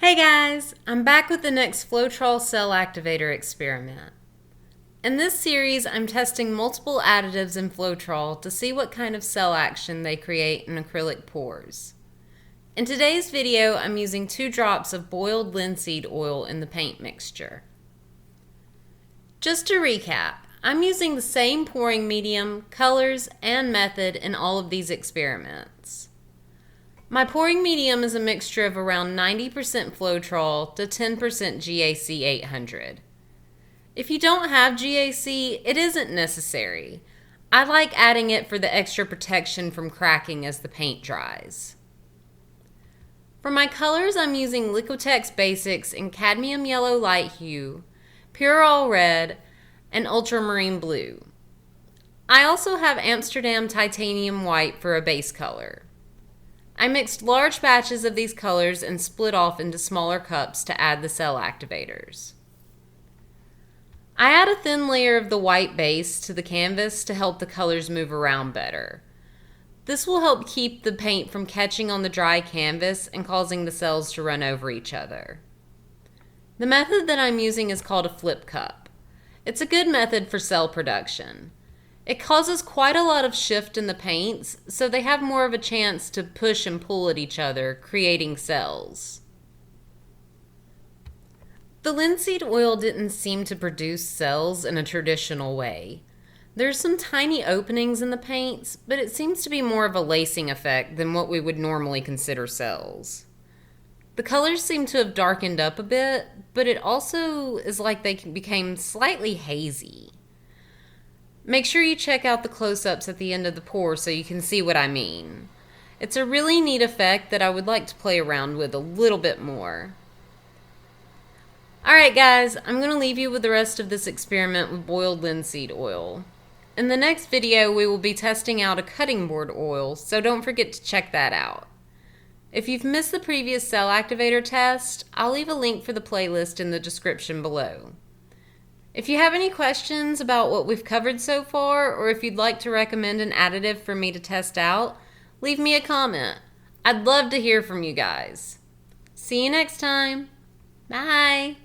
Hey guys, I'm back with the next Floetrol Cell Activator experiment. In this series, I'm testing multiple additives in Floetrol to see what kind of cell action they create in acrylic pores. In today's video, I'm using 2 drops of boiled linseed oil in the paint mixture. Just to recap, I'm using the same pouring medium, colors, and method in all of these experiments. My pouring medium is a mixture of around 90% Floetrol to 10% GAC 800. If you don't have GAC, it isn't necessary. I like adding it for the extra protection from cracking as the paint dries. For my colors, I'm using Liquitex Basics in Cadmium Yellow Light Hue, Pyrrole Red, and Ultramarine Blue. I also have Amsterdam Titanium White for a base color. I mixed large batches of these colors and split off into smaller cups to add the cell activators. I add a thin layer of the white base to the canvas to help the colors move around better. This will help keep the paint from catching on the dry canvas and causing the cells to run over each other. The method that I'm using is called a flip cup. It's a good method for cell production. It causes quite a lot of shift in the paints, so they have more of a chance to push and pull at each other, creating cells. The linseed oil didn't seem to produce cells in a traditional way. There's some tiny openings in the paints, but it seems to be more of a lacing effect than what we would normally consider cells. The colors seem to have darkened up a bit, but it also is like they became slightly hazy. Make sure you check out the close-ups at the end of the pour so you can see what I mean. It's a really neat effect that I would like to play around with a little bit more. Alright guys, I'm going to leave you with the rest of this experiment with boiled linseed oil. In the next video we will be testing out a cutting board oil, so don't forget to check that out. If you've missed the previous cell activator test, I'll leave a link for the playlist in the description below. If you have any questions about what we've covered so far, or if you'd like to recommend an additive for me to test out, leave me a comment. I'd love to hear from you guys. See you next time. Bye.